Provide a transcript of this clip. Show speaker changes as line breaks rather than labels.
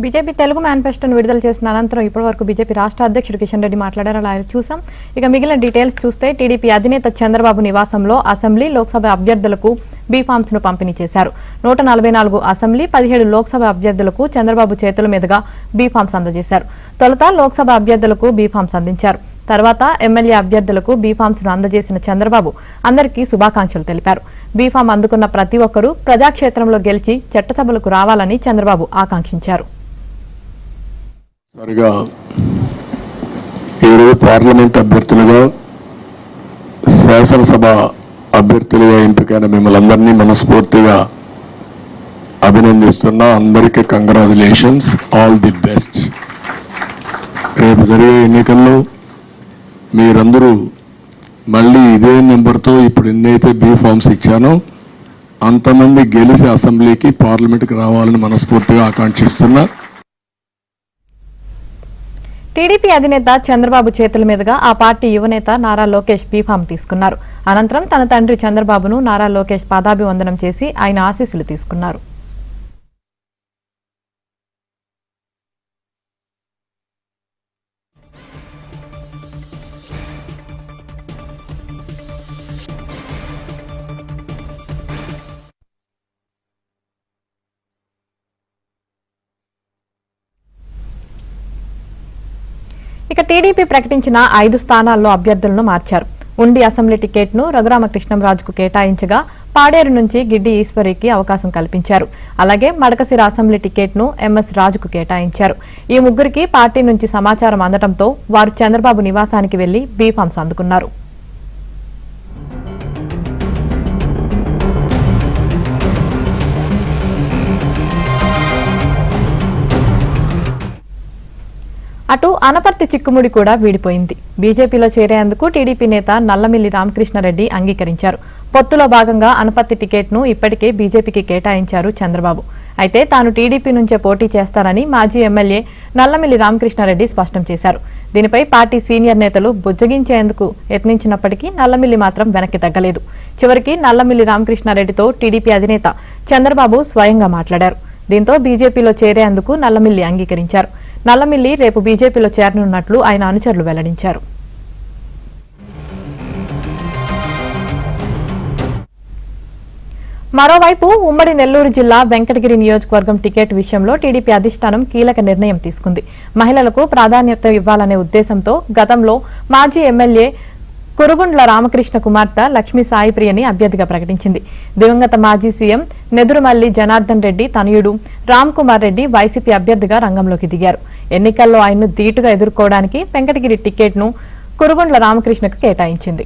BJP Telugu మేనిఫెస్టోను విడుదల చేసిన అనంతరం ఇప్పటివరకు బీజేపీ రాష్ట్ర అధ్యక్షుడు కిషన్ రెడ్డి మాట్లాడారు. అలా చూసాం. ఇక మిగిలిన డీటెయిల్స్ చూస్తే టీడీపీ అధినేత చంద్రబాబు నివాసంలో అసెంబ్లీ లోక్సభ అభ్యర్థులకు బీఫామ్స్ ను పంపిణీ చేశారు. 144 అసెంబ్లీ 17 లోక్సభ అభ్యర్థులకు చంద్రబాబు చేతుల మీదుగా బీఫామ్స్ అందజేశారు. తొలుత లోక్సభ అభ్యర్థులకు బీఫామ్స్ అందించారు. తర్వాత ఎమ్మెల్యే అభ్యర్థులకు బీఫామ్స్ ను అందజేసిన చంద్రబాబు అందరికీ శుభాకాంక్షలు తెలిపారు. బీఫామ్ అందుకున్న ప్రతి ఒక్కరూ ప్రజాక్షేత్రంలో గెలిచి చట్టసభలకు రావాలని చంద్రబాబు ఆకాంక్షించారు.
సరిగా ఈరోజు పార్లమెంట్ అభ్యర్థులుగా శాసనసభ అభ్యర్థులుగా ఎంపికైన మిమ్మల్ని అందరినీ మనస్ఫూర్తిగా అభినందిస్తున్నా. అందరికీ కంగ్రాచులేషన్స్, ఆల్ ది బెస్ట్. రేపు జరిగే ఎన్నికల్లో మీరందరూ మళ్ళీ ఇదే నెంబర్తో ఇప్పుడు ఎన్నైతే బీ ఫామ్స్ ఇచ్చానో అంతమంది గెలిచి అసెంబ్లీకి పార్లమెంట్కి రావాలని మనస్ఫూర్తిగా ఆకాంక్షిస్తున్నా.
టీడీపీ అధినేత చంద్రబాబు చేతుల మీదుగా ఆ పార్టీ యువనేత నారా లోకేష్ బీఫామ్ తీసుకున్నారు. అనంతరం తన తండ్రి చంద్రబాబును నారా లోకేష్ పాదాభివందనం చేసి ఆయన ఆశీస్సులు తీసుకున్నారు. ఇక టీడీపీ ప్రకటించిన 5 స్థానాల్లో అభ్యర్థులను మార్చారు. ఉండి అసెంబ్లీ టికెట్ను రఘురామకృష్ణంరాజుకు కేటాయించగా పాడేరు నుంచి గిడ్డి ఈశ్వరికి అవకాశం కల్పించారు. అలాగే మడకసిర అసెంబ్లీ టికెట్ను ఎంఎస్ రాజుకు కేటాయించారు. ఈ ముగ్గురికి పార్టీ నుంచి సమాచారం అందడంతో వారు చంద్రబాబు నివాసానికి వెళ్లి బీఫామ్స్ అందుకున్నారు. అటు అనపర్తి చిక్కుముడి కూడా వీడిపోయింది. బీజేపీలో చేరేందుకు టీడీపీ నేత నల్లమిల్లి రామకృష్ణారెడ్డి అంగీకరించారు. పొత్తులో భాగంగా అనపర్తి టికెట్ను ఇప్పటికే బీజేపీకి కేటాయించారు చంద్రబాబు. అయితే తాను టీడీపీ నుంచే పోటీ చేస్తానని మాజీ ఎమ్మెల్యే నల్లమిల్లి రామకృష్ణారెడ్డి స్పష్టం చేశారు. దీనిపై పార్టీ సీనియర్ నేతలు బుజ్జగించేందుకు యత్నించినప్పటికీ నల్లమిల్లి మాత్రం వెనక్కి తగ్గలేదు. చివరికి నల్లమిల్లి రామకృష్ణారెడ్డితో టీడీపీ అధినేత చంద్రబాబు స్వయంగా మాట్లాడారు. దీంతో బీజేపీలో చేరేందుకు నల్లమిల్లి అంగీకరించారు. నల్లమిల్లి రేపు బీజేపీలో చేరనున్నట్లు ఆయన అనుచరులు వెల్లడించారు. మరోవైపు ఉమ్మడి నెల్లూరు జిల్లా వెంకటగిరి నియోజకవర్గం టికెట్ విషయంలో టీడీపీ అధిష్టానం కీలక నిర్ణయం తీసుకుంది. మహిళలకు ప్రాధాన్యత ఇవ్వాలనే ఉద్దేశంతో గతంలో మాజీ ఎమ్మెల్యే కురుగుండ్ల రామకృష్ణ కుమార్తె లక్ష్మీ సాయిప్రియని అభ్యర్థిగా ప్రకటించింది. దివంగత మాజీ సీఎం నెదురుమల్లి జనార్దన్ రెడ్డి తనయుడు రామ్ కుమార్ రెడ్డి వైసీపీ అభ్యర్థిగా రంగంలోకి దిగారు. ఎన్నికల్లో ఆయన్ను ధీటుగా ఎదుర్కోవడానికి వెంకటగిరి టికెట్ను కురుగుండ్ల రామకృష్ణకు కేటాయించింది.